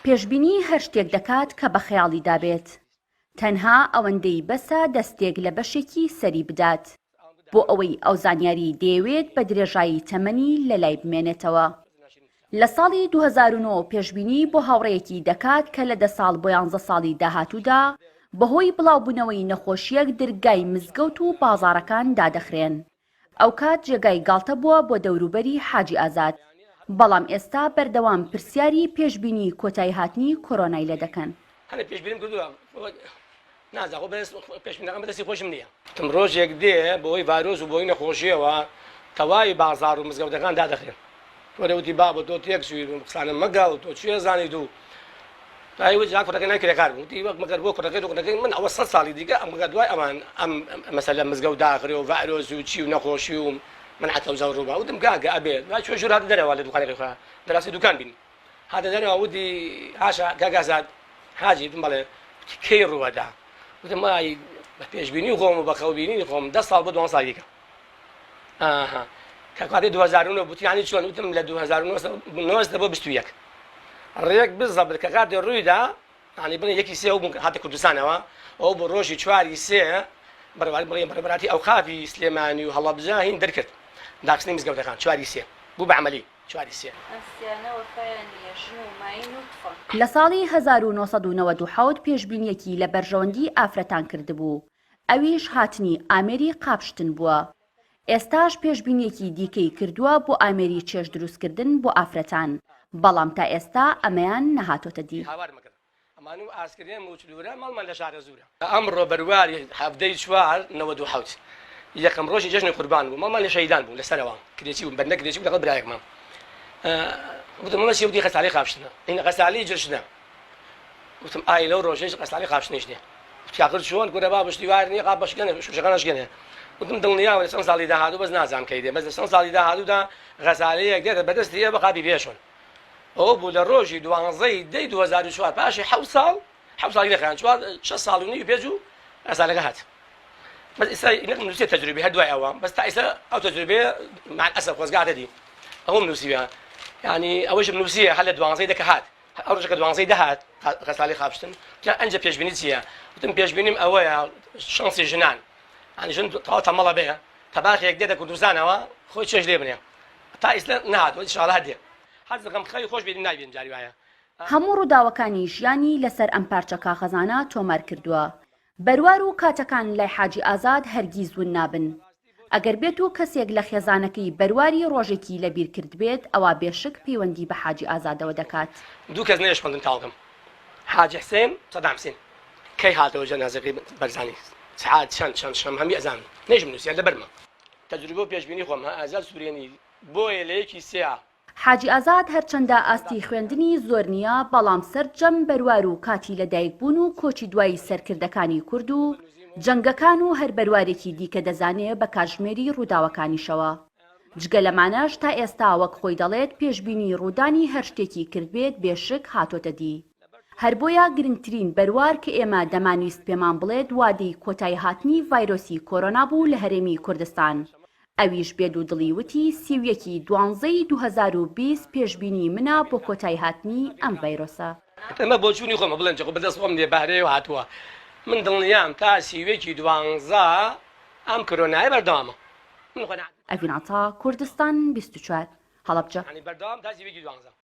پێشبینی هەر شتێک دەکات کە بە خەیاڵی دابێت تەنها ئەوەندەی بەسە دەستێک لە بەشێکی سەری بدات بۆ ئەوەی ئەو زانیاری دەیەوێت بە درێژایی تەمەنی لە لای بمێنێتەوە. لە ساڵی 2009 پێشبینی بۆ هاوڕێیەکی دەکات کە لە 10 ساڵ بۆ 11 ساڵی داهاتوودا بەهۆی بڵاوبوونەوەی نەخۆشیەک دەرگای مزگەوت و بازاڕەکان دادەخرێن. ئەو کات جێگای گاڵتە بووە بۆ دەوروبەری حاجی ئازاد، بەڵام ئێستا بەردەوام پرسیاری پێشبینی کۆتایی هاتنی کۆرۆنای لێ دەکەن. نازانم پێشبینەکەم بەدەستی خۆشم نییە. تم ڕۆژێک دێ بۆی ڤایرۆس و بۆی نەخۆشیەوە تەواوی بازاڕ و مزگەوتەکان دادەخرێن. وەرەوتی با بۆ تۆ تێک سووی قسانە مەگەڵ تۆ چێ زانیت و تاوی جا کوڕەکەی ناکرێکار بوو وتی وەک مەگەر بۆ کوڕەکەی و کوڕەکەی من ئەوە 100 ساڵی دیکە ئەم مەگەر دوای ئەمان ئەم مەسەلە مزگەوت داخرێ و ڤایرۆس و چی و نەخۆشی و من حتى وزاو ڕووبا وتم کاکە ئەبێت وا چۆ ژوور هاتە دەرەوە لە دوکانێکی خۆیان دەراستی دوکان بین هاتە دەرەوە وتی هاشا کاکە ئازاد حاجی وتم بەڵێ کەی ڕووەدا وتم وای بە پێشبینی خۆم و بە خەوبینی خۆم 10 ساڵ بۆ 2 ساڵی دیکە کە کاتی 2009 بوتیانی چۆن وتم لە 2009 بۆ 21 ڕێک بزەبر کە کاتی ڕوویدا ینی بڵێ یەکی سێ و هاتە کوردستانەوە ئەو بۆ ڕۆژی چواری سێ بەڕێبەراتی ئەوقافی سلێمانی و هەڵەبجە هین دەرکرد داخستنی مزگەوتەکان چواری سێ بوو بە عەمەلی چواری سێ. لە ساڵی 1997 پێشبینیەکی لە بەرژەوەندی ئافرەتان کردبوو، ئەویش هاتنی ئامێری قاپشتن بووە. ئێستاش پێشبینیەکی دیکەی کردووە بۆ ئامێری چێژ دروستکردن بۆ ئافرەتان، بەڵام تا ئێستا ئەمەیان نەهاتۆتە دی. ئەمان و ئاسکرێن موچلورە ماڵمان لە شارە زورە. ئەمڕۆ بەرواری هەفتەی چوار 97 یەکەم ڕۆژی جەژنی قوربان بوو ماڵمان لە شەیدان بوو لەسەرەوە کرێکی و بەرنە کرێکی و لەگەڵ برایەکمان وتم مەمەسی وتی قەساڵی قاپشتنە هینە قەساڵی جەژنە وتم ئای لەو ڕۆژەی قەساڵی قاپشتنیش نییە وتیاقر چۆن گورە با بەشتی وار نییە قاپ بەشگەنە شوشەکانەشگەنێ وتم دڵنیاوە لە چەند ساڵی داهاتوو بەس نازانم کەی دێ بەس لە چەند ساڵی داهاتوودا غەسالەیەک دێتە بەدەستی بە قاپی پێشۆن ئەوە بوو لە ڕۆژی 12 دەی 2004 پاشی 7 ساڵی دەخیان 6 ساڵ و نیو پێچ و غەسالەکە هات بەس ئێستا نووسێت تەجروبی هەردوای ئەوە بەس تا ئێستا ئەو تەجروبێ مع الأسف خۆزگاتە دی ئەوم نووسیوە ینی ئەوەش نووسیە هەر لە 12 دەکە هات ئەو ڕۆژەکە 12 دەهات غەسالی قاپشتن ئەنجە پێشبینی چییە وتم پێشبینیم ئەوەیە شانسی ژنان ینی ژن تەواو تەمەڵە بێ تەباخێک دێتە کوردستانەوە خۆی چێژ لێ بنێ تا ئێستا نەهاتوە ئینشاڵڵا هەدێ حەز دەکەم خەڵی خۆش بێنین نابێن جاری وایە. هەموو ڕووداوەکانی ژیانی لەسەر ئەم پارچە کاغەزانە تۆمار کردووە. بەروار و کاتەکان لای حاجی ئازاد هەرگیز ون نابن. ئەگەر بێت و کەسێک لە خێزانەکەی بەرواری ڕۆژێکی لەبیر کرد بێت ئەوە بێشک پەیوەندی بە حاجی ئازادەوە دەکات. دوو کەس نەیەشپەندن تاڵگەم حاجی حسێن سەدام حسێن کەی هاتەوە جەنازەکەی بەرزانی سعات چەند شەم هەمی ئەزان نەیژم نووسیان لەبەرمە تەجروبە و پێشبینی خۆم ئازاد سوورێنی بۆیە لە یەکی سێ حاجی ئازاد هەرچەندە ئاستی خوێندنی زۆر نییە بەڵام سەرجەم بەروار و کاتی لەدایک بوون و کۆچی دوایی سەرکردەکانی کورد و جەنگەکان و هەر بەروارێکی دیکە دەزانێت بە کاتژمێری ڕووداوەکانیشەوە. جگە لەمانەش تا ئێستا وەک خۆی دەڵێت پێشبینی ڕوودانی هەر شتێکی کردبێت بێشک هاتۆتە دی. هەر بۆیە گرنگترین بەروار کە ئێمە دەمانویست پێمان بڵێت وادەی کۆتایی هاتنی ڤایرۆسی کۆرۆنا بوو لە هەرێمی کوردستان. ئەویش بێد و دڵی وتی 31 دوانزەی 2020 پێشبینی منە بۆ کۆتایی هاتنی ئەم ڤایرۆسە. ئەمە بۆ چوونی خۆمە بڵێن چۆ بەدەست خۆم دێ بەهرەیە و هاتووە من دڵنیام تا 12 ئەم کۆرۆنایە بەردەوامە. ئەڤین عەتا کوردستان 24 هەڵەبجە. بەردەوام تا 12